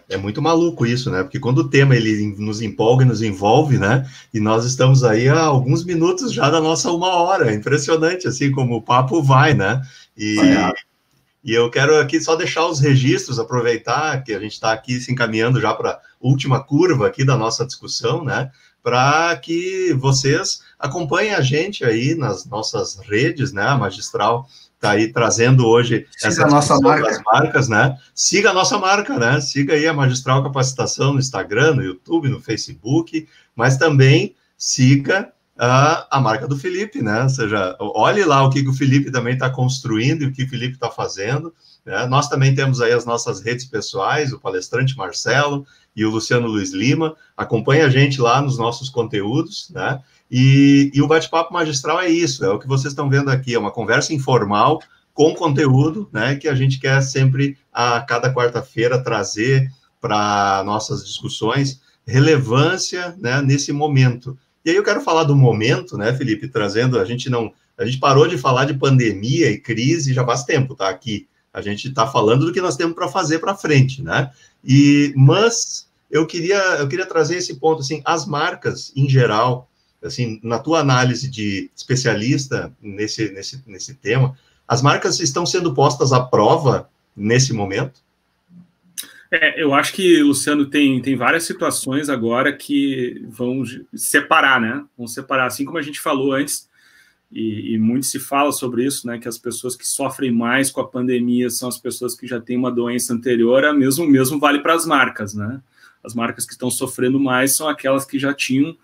É muito maluco isso, né? Porque quando o tema ele nos empolga e nos envolve, né? E nós estamos aí há alguns minutos já da nossa 1 hora. Impressionante, assim, como o papo vai, né? E eu quero aqui só deixar os registros, aproveitar que a gente está aqui se encaminhando já para a última curva aqui da nossa discussão, né? Para que vocês acompanhem a gente aí nas nossas redes, né? A Magistral está aí trazendo hoje essa discussão das marcas, né? Siga a nossa marca, né? Siga aí a Magistral Capacitação no Instagram, no YouTube, no Facebook, mas também siga a marca do Felipe, né? Ou seja, olhe lá o que o Felipe também está construindo e o que o Felipe está fazendo, né? Nós também temos aí as nossas redes pessoais, o palestrante Marcelo e o Luciano Luiz Lima. Acompanhe a gente lá nos nossos conteúdos, né? E o bate-papo magistral é isso, é o que vocês estão vendo aqui, é uma conversa informal com conteúdo, né? Que a gente quer sempre, a cada quarta-feira, trazer para nossas discussões relevância, né, nesse momento. E aí eu quero falar do momento, né, Felipe, trazendo, a gente parou de falar de pandemia e crise já faz tempo, tá, aqui. A gente está falando do que nós temos para fazer para frente, né? Mas eu queria trazer esse ponto, assim, as marcas, em geral, assim, na tua análise de especialista nesse tema, as marcas estão sendo postas à prova nesse momento? Eu acho que, Luciano, tem várias situações agora que vão separar, né? Vão separar, assim como a gente falou antes, e muito se fala sobre isso, né? Que as pessoas que sofrem mais com a pandemia são as pessoas que já têm uma doença anterior, mesmo vale para as marcas, né? As marcas que estão sofrendo mais são aquelas que já tinham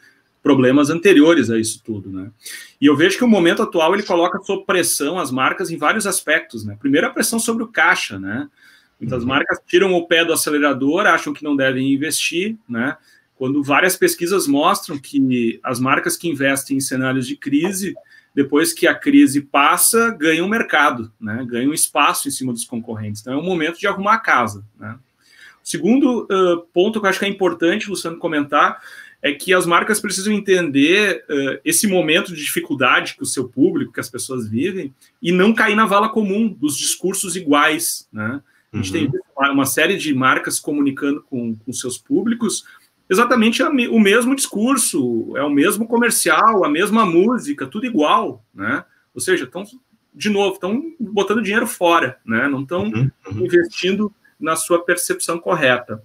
problemas anteriores a isso tudo, né? E eu vejo que o momento atual, ele coloca sob pressão as marcas em vários aspectos, né? Primeiro, a pressão sobre o caixa, né? Muitas marcas tiram o pé do acelerador, acham que não devem investir, né? Quando várias pesquisas mostram que as marcas que investem em cenários de crise, depois que a crise passa, ganham mercado, né? Ganham espaço em cima dos concorrentes. Então é um momento de arrumar a casa, né? O segundo ponto que eu acho que é importante, Luciano, comentar, é que as marcas precisam entender esse momento de dificuldade que o seu público, que as pessoas vivem, e não cair na vala comum dos discursos iguais, né? A gente tem uma série de marcas comunicando com seus públicos exatamente o mesmo discurso, é o mesmo comercial, a mesma música, tudo igual, né? Ou seja, estão botando dinheiro fora, né? Não estão investindo na sua percepção correta.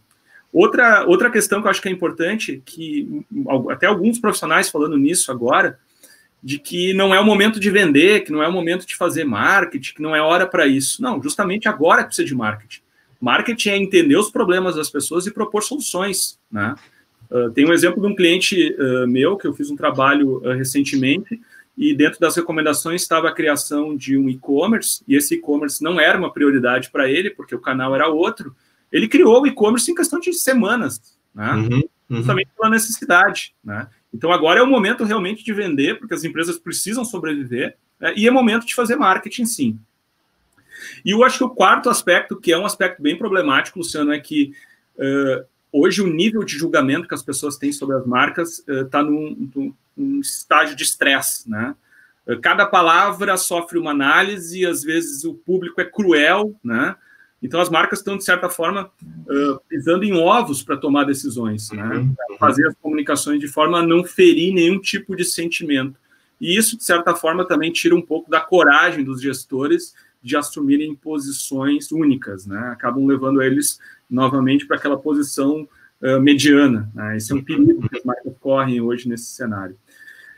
Outra questão que eu acho que é importante, que até alguns profissionais falando nisso agora, de que não é o momento de vender, que não é o momento de fazer marketing, que não é hora para isso. Não, justamente agora que precisa de marketing. Marketing é entender os problemas das pessoas e propor soluções, né? Tem um exemplo de um cliente meu, que eu fiz um trabalho recentemente, e dentro das recomendações estava a criação de um e-commerce, e esse e-commerce não era uma prioridade para ele, porque o canal era outro. Ele criou o e-commerce em questão de semanas, né? Justamente pela necessidade, né? Então, agora é o momento realmente de vender, porque as empresas precisam sobreviver, né? E é momento de fazer marketing, sim. E eu acho que o quarto aspecto, que é um aspecto bem problemático, Luciano, é que hoje o nível de julgamento que as pessoas têm sobre as marcas está num estágio de estresse, né? Cada palavra sofre uma análise e, às vezes, o público é cruel, né? Então, as marcas estão, de certa forma, pisando em ovos para tomar decisões, né? Fazer as comunicações de forma a não ferir nenhum tipo de sentimento. E isso, de certa forma, também tira um pouco da coragem dos gestores de assumirem posições únicas, né? Acabam levando eles, novamente, para aquela posição mediana, né? Esse é um perigo que as marcas correm hoje nesse cenário.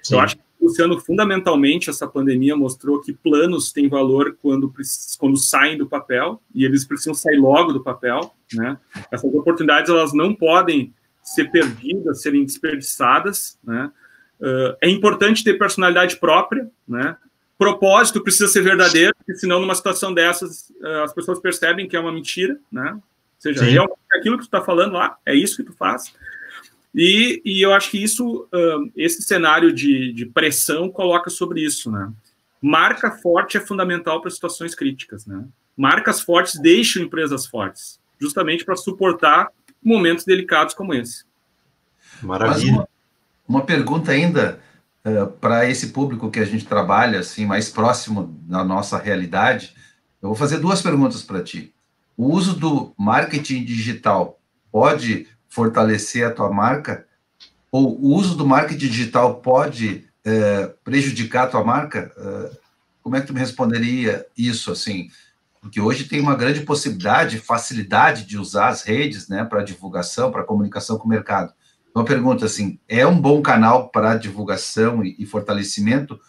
Sim. Eu acho que, Luciano, fundamentalmente, essa pandemia mostrou que planos têm valor quando saem do papel, e eles precisam sair logo do papel, né? Essas oportunidades, elas não podem ser perdidas, serem desperdiçadas, né? É importante ter personalidade própria, né? Propósito precisa ser verdadeiro, porque senão, numa situação dessas, as pessoas percebem que é uma mentira, né? Ou seja, realmente aquilo que tu está falando lá, é isso que tu faz. E eu acho que isso, esse cenário de pressão coloca sobre isso, né? Marca forte é fundamental para situações críticas, né? Marcas fortes deixam empresas fortes, justamente para suportar momentos delicados como esse. Maravilha. Mas uma pergunta ainda para esse público que a gente trabalha, assim, mais próximo da nossa realidade. Eu vou fazer duas perguntas para ti. o uso do marketing digital pode fortalecer a tua marca? Ou o uso do marketing digital pode prejudicar a tua marca? Como é que tu me responderia isso, assim? Porque hoje tem uma grande possibilidade, facilidade de usar as redes, né, para divulgação, para comunicação com o mercado. Então, eu pergunto assim, é um bom canal para divulgação e fortalecimento?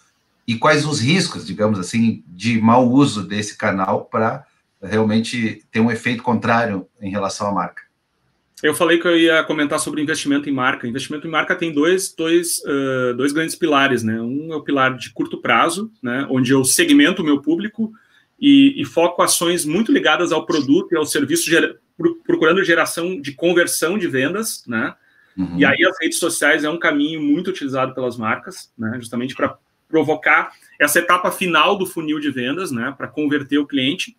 E quais os riscos, digamos assim, de mau uso desse canal para realmente ter um efeito contrário em relação à marca? Eu falei que eu ia comentar sobre investimento em marca. Investimento em marca tem dois grandes pilares, né? Um é o pilar de curto prazo, né, onde eu segmento o meu público e foco ações muito ligadas ao produto e ao serviço, procurando geração de conversão de vendas, né? Uhum. E aí as redes sociais é um caminho muito utilizado pelas marcas, né, justamente para provocar essa etapa final do funil de vendas, né, para converter o cliente.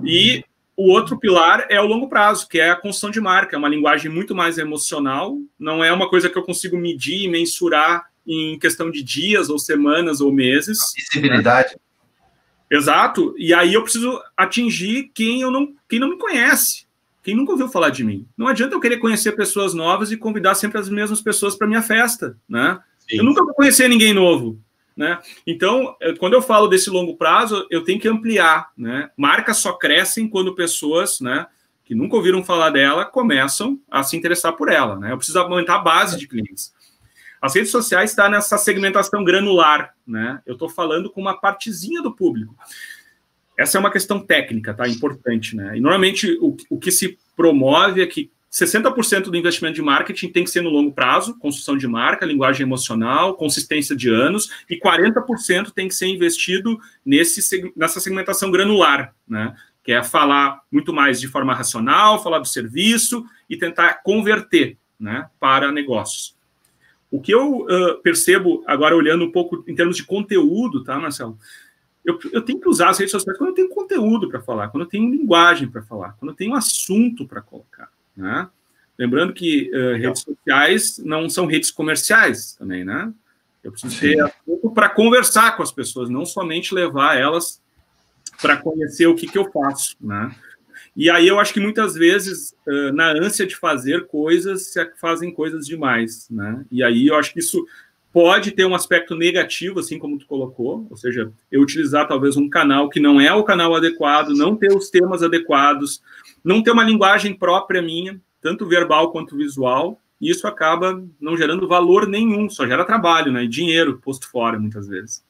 E o outro pilar é o longo prazo, que é a construção de marca, é uma linguagem muito mais emocional, não é uma coisa que eu consigo medir e mensurar em questão de dias ou semanas ou meses. Visibilidade. Né? Exato, e aí eu preciso atingir quem não me conhece, quem nunca ouviu falar de mim. Não adianta eu querer conhecer pessoas novas e convidar sempre as mesmas pessoas para minha festa, né? Sim. Eu nunca vou conhecer ninguém novo, né? Então, quando eu falo desse longo prazo, eu tenho que ampliar, né? Marcas só crescem quando pessoas, né, que nunca ouviram falar dela começam a se interessar por ela, né? Eu preciso aumentar a base de clientes. As redes sociais estão nessa segmentação granular, né? Eu estou falando com uma partezinha do público. Essa é uma questão técnica, tá? Importante, né? E normalmente o que se promove é que 60% do investimento de marketing tem que ser no longo prazo, construção de marca, linguagem emocional, consistência de anos, e 40% tem que ser investido nessa segmentação granular, né? Que é falar muito mais de forma racional, falar do serviço e tentar converter, né, para negócios. O que eu percebo, agora olhando um pouco em termos de conteúdo, tá, Marcelo? Eu tenho que usar as redes sociais quando eu tenho conteúdo para falar, quando eu tenho linguagem para falar, quando eu tenho assunto para colocar, né? Lembrando que redes sociais não são redes comerciais também, né? Eu preciso ter assunto para conversar com as pessoas, não somente levar elas para conhecer o que eu faço, né? E aí eu acho que muitas vezes, na ânsia de fazer coisas, se fazem coisas demais, né? E aí eu acho que isso pode ter um aspecto negativo, assim como tu colocou, ou seja, eu utilizar talvez um canal que não é o canal adequado, não ter os temas adequados, não ter uma linguagem própria minha, tanto verbal quanto visual, e isso acaba não gerando valor nenhum, só gera trabalho, né, e dinheiro posto fora, muitas vezes.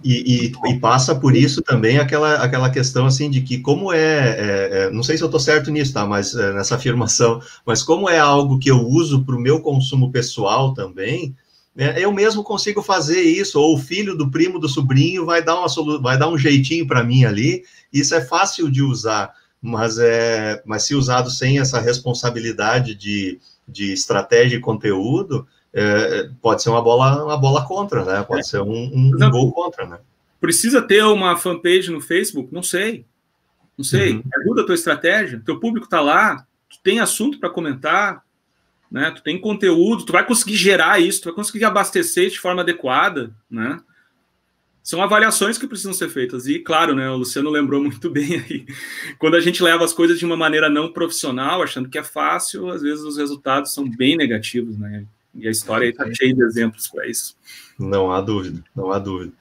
E passa por isso também aquela questão, assim, de que como não sei se eu estou certo nisso, tá, mas nessa afirmação, mas como é algo que eu uso para o meu consumo pessoal também, eu mesmo consigo fazer isso, ou o filho do primo do sobrinho vai dar um jeitinho para mim ali, isso é fácil de usar, mas se usado sem essa responsabilidade de estratégia e conteúdo, pode ser uma bola contra, né? Pode ser um gol contra, né? Precisa ter uma fanpage no Facebook? Não sei. Uhum. Ajuda a tua estratégia, teu público está lá, tu tem assunto para comentar, né? Tu tem conteúdo, tu vai conseguir gerar isso, tu vai conseguir abastecer de forma adequada, né? São avaliações que precisam ser feitas. E, claro, né, o Luciano lembrou muito bem aí, quando a gente leva as coisas de uma maneira não profissional, achando que é fácil, às vezes os resultados são bem negativos, né? E a história aí está cheia de exemplos para isso. Não há dúvida, não há dúvida.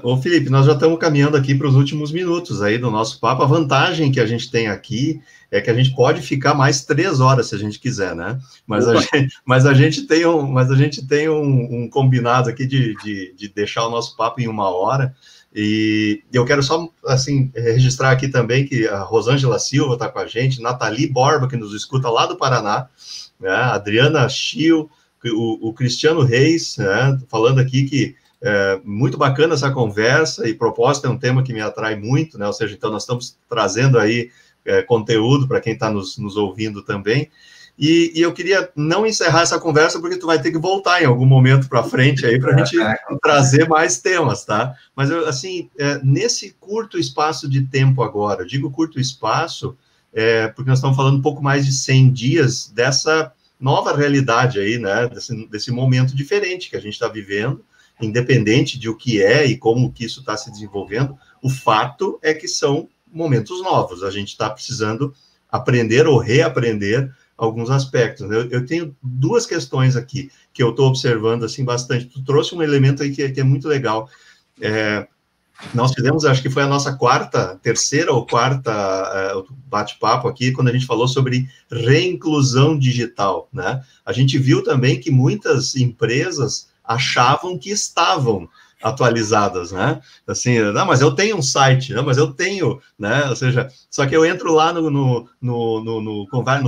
Ô Felipe, nós já estamos caminhando aqui para os últimos minutos aí do nosso papo. A vantagem que a gente tem aqui é que a gente pode ficar mais 3 horas se a gente quiser, né? Mas a gente tem um combinado aqui de deixar o nosso papo em 1 hora. E eu quero só, assim, registrar aqui também que a Rosângela Silva está com a gente, Nathalie Borba, que nos escuta lá do Paraná, né? Adriana Schil, o Cristiano Reis, né? Falando aqui que muito bacana essa conversa, e propósito é um tema que me atrai muito, né? Ou seja, então nós estamos trazendo aí conteúdo para quem está nos ouvindo também. E eu queria não encerrar essa conversa, porque tu vai ter que voltar em algum momento para frente aí para a gente trazer mais temas, tá? Mas, assim, nesse curto espaço de tempo agora, eu digo curto espaço, porque nós estamos falando um pouco mais de 100 dias dessa nova realidade aí, né? Desse momento diferente que a gente está vivendo, independente de o que é e como que isso está se desenvolvendo, o fato é que são momentos novos, a gente está precisando aprender ou reaprender alguns aspectos. Eu tenho duas questões aqui que eu estou observando assim bastante. Tu trouxe um elemento aí que é muito legal. Nós fizemos, acho que foi a nossa terceira ou quarta bate-papo aqui, quando a gente falou sobre reinclusão digital, né? A gente viu também que muitas empresas achavam que estavam atualizadas, né? Assim, não, mas eu tenho um site, não, mas eu tenho, né? Ou seja, só que eu entro lá no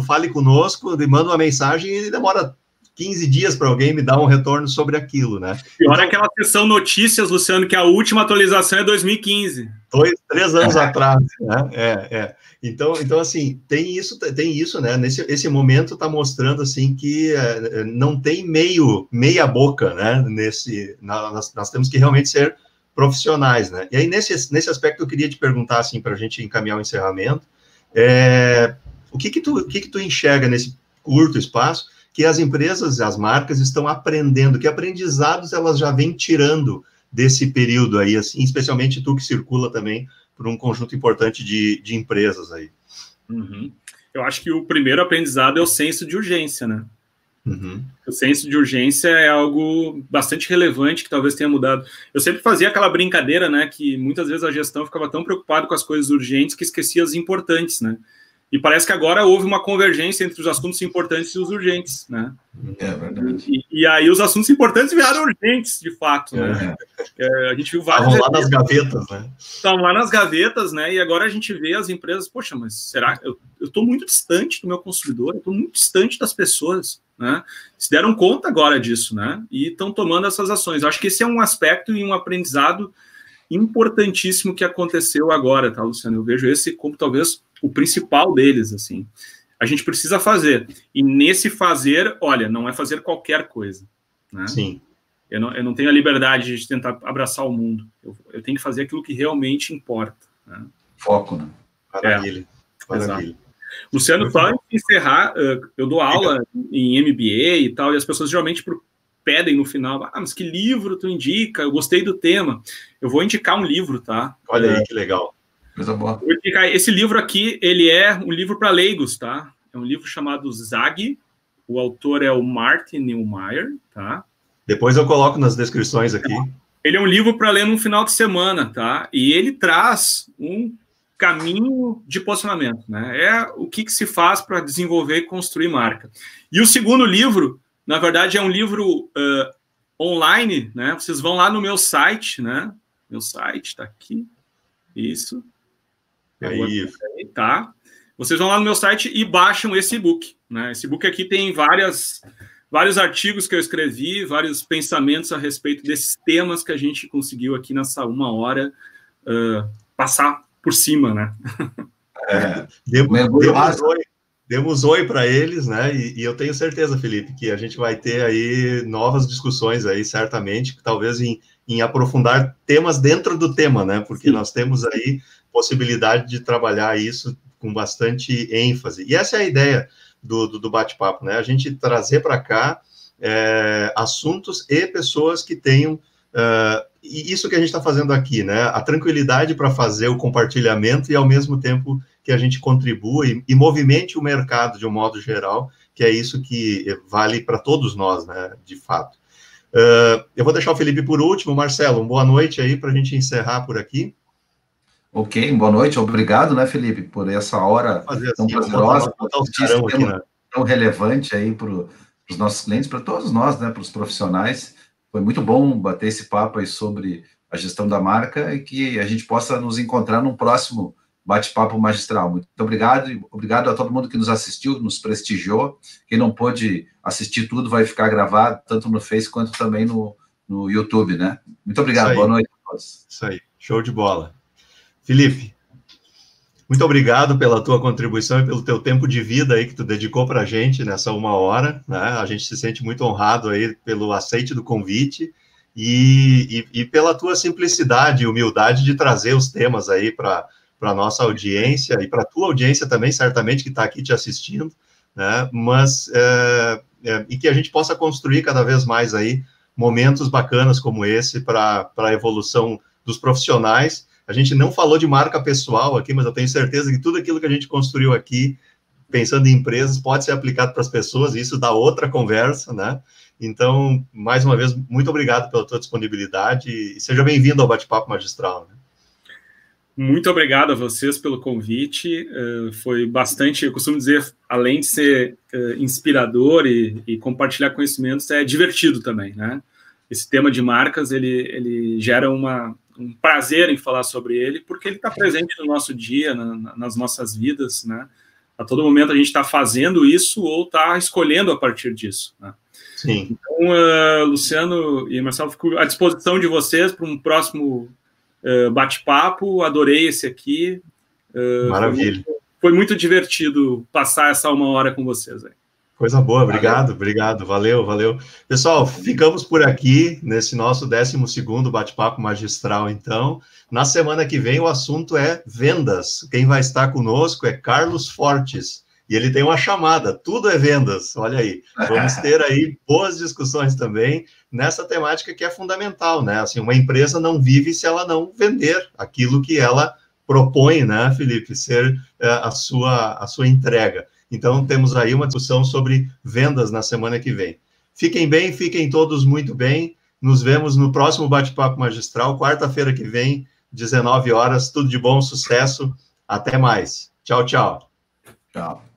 Fale Conosco, e mando uma mensagem e demora 15 dias para alguém me dar um retorno sobre aquilo, né? Pior é aquela seção notícias, Luciano, que a última atualização é 2015. 3 anos atrás, né? Então, assim, tem isso, né? Esse momento está mostrando, assim, que não tem meia boca, né? Nós temos que realmente ser profissionais, né? E aí, nesse aspecto, eu queria te perguntar, assim, para a gente encaminhar o encerramento, o que tu enxerga nesse curto espaço que as empresas, as marcas estão aprendendo, que aprendizados elas já vêm tirando desse período aí, assim, especialmente tu que circula também por um conjunto importante de empresas aí. Uhum. Eu acho que o primeiro aprendizado é o senso de urgência, né? Uhum. O senso de urgência é algo bastante relevante que talvez tenha mudado. Eu sempre fazia aquela brincadeira, né, que muitas vezes a gestão ficava tão preocupada com as coisas urgentes que esquecia as importantes, né? E parece que agora houve uma convergência entre os assuntos importantes e os urgentes, né? É verdade. E aí os assuntos importantes viraram urgentes, de fato, né? A gente viu vários... Estavam lá nas gavetas, né? Estavam lá nas gavetas, né? E agora a gente vê as empresas, poxa, mas será? Eu estou muito distante do meu consumidor, eu estou muito distante das pessoas, né? Se deram conta agora disso, né? E estão tomando essas ações. Eu acho que esse é um aspecto e um aprendizado importantíssimo que aconteceu agora, tá, Luciano? Eu vejo esse como talvez o principal deles, assim. A gente precisa fazer. E nesse fazer, olha, não é fazer qualquer coisa, né? Sim. Eu não tenho a liberdade de tentar abraçar o mundo. Eu tenho que fazer aquilo que realmente importa, né? Foco, né? Maravilha. Maravilha. Luciano, só antes de encerrar, eu dou aula em MBA e tal, e as pessoas geralmente pedem no final, mas que livro tu indica? Eu gostei do tema. Eu vou indicar um livro, tá? Olha aí, que legal. Coisa boa. Esse livro aqui, ele é um livro para leigos, tá? É um livro chamado Zag. O autor é o Martin Neumeyer, tá? Depois eu coloco nas descrições aqui. Ele é um livro para ler num final de semana, tá? E ele traz um caminho de posicionamento, né? É o que se faz para desenvolver e construir marca. E o segundo livro, na verdade, é um livro online, né? Vocês vão lá no meu site, né? Meu site está aqui. Isso. Aí, tá? Vocês vão lá no meu site e baixam esse e-book, né? Esse e-book aqui tem vários artigos que eu escrevi, vários pensamentos a respeito desses temas que a gente conseguiu aqui nessa 1 hora passar por cima, né? Demos oi para eles, né? E eu tenho certeza, Felipe, que a gente vai ter aí novas discussões aí, certamente, talvez em aprofundar temas dentro do tema, né? Porque Sim. Nós temos aí possibilidade de trabalhar isso com bastante ênfase. E essa é a ideia do bate-papo, né? A gente trazer para cá assuntos e pessoas que tenham e isso que a gente está fazendo aqui, né? A tranquilidade para fazer o compartilhamento e, ao mesmo tempo, que a gente contribua e movimente o mercado de um modo geral, que é isso que vale para todos nós, né? De fato. Eu vou deixar o Felipe por último. Marcelo, boa noite aí para a gente encerrar por aqui. Ok, boa noite. Obrigado, né, Felipe, por essa hora tão prazerosa, tão relevante aí para os nossos clientes, para todos nós, né, para os profissionais. Foi muito bom bater esse papo aí sobre a gestão da marca e que a gente possa nos encontrar num próximo bate-papo magistral. Muito obrigado e obrigado a todo mundo que nos assistiu, nos prestigiou. Quem não pôde assistir tudo vai ficar gravado, tanto no Face quanto também no YouTube, né? Muito obrigado, boa noite a todos. Isso aí, show de bola. Felipe, muito obrigado pela tua contribuição e pelo teu tempo de vida aí que tu dedicou para a gente nessa 1 hora, né? A gente se sente muito honrado aí pelo aceite do convite e pela tua simplicidade e humildade de trazer os temas aí para a nossa audiência e para a tua audiência também, certamente, que está aqui te assistindo, né? Mas e que a gente possa construir cada vez mais aí momentos bacanas como esse para a evolução dos profissionais. A gente não falou de marca pessoal aqui, mas eu tenho certeza que tudo aquilo que a gente construiu aqui, pensando em empresas, pode ser aplicado para as pessoas, e isso dá outra conversa, né? Então, mais uma vez, muito obrigado pela tua disponibilidade e seja bem-vindo ao Bate-Papo Magistral, né? Muito obrigado a vocês pelo convite, foi bastante, eu costumo dizer, além de ser inspirador e compartilhar conhecimentos, é divertido também, né? Esse tema de marcas, ele gera um prazer em falar sobre ele, porque ele está presente no nosso dia, nas nossas vidas, né? A todo momento a gente está fazendo isso ou está escolhendo a partir disso, né? Sim. Então, Luciano e Marcelo, fico à disposição de vocês para um próximo bate-papo. Adorei esse aqui. Maravilha. Foi muito divertido passar essa 1 hora com vocês aí. Coisa boa, obrigado, valeu. Pessoal, ficamos por aqui nesse nosso 12º Bate-Papo Magistral, então. Na semana que vem o assunto é vendas. Quem vai estar conosco é Carlos Fortes, e ele tem uma chamada, tudo é vendas, olha aí. Vamos ter aí boas discussões também nessa temática que é fundamental, né? Assim, uma empresa não vive se ela não vender aquilo que ela propõe, né, Felipe, ser a sua entrega. Então, temos aí uma discussão sobre vendas na semana que vem. Fiquem bem, fiquem todos muito bem. Nos vemos no próximo Bate-Papo Magistral, quarta-feira que vem, 19 horas. Tudo de bom, sucesso. Até mais. Tchau, tchau. Tchau.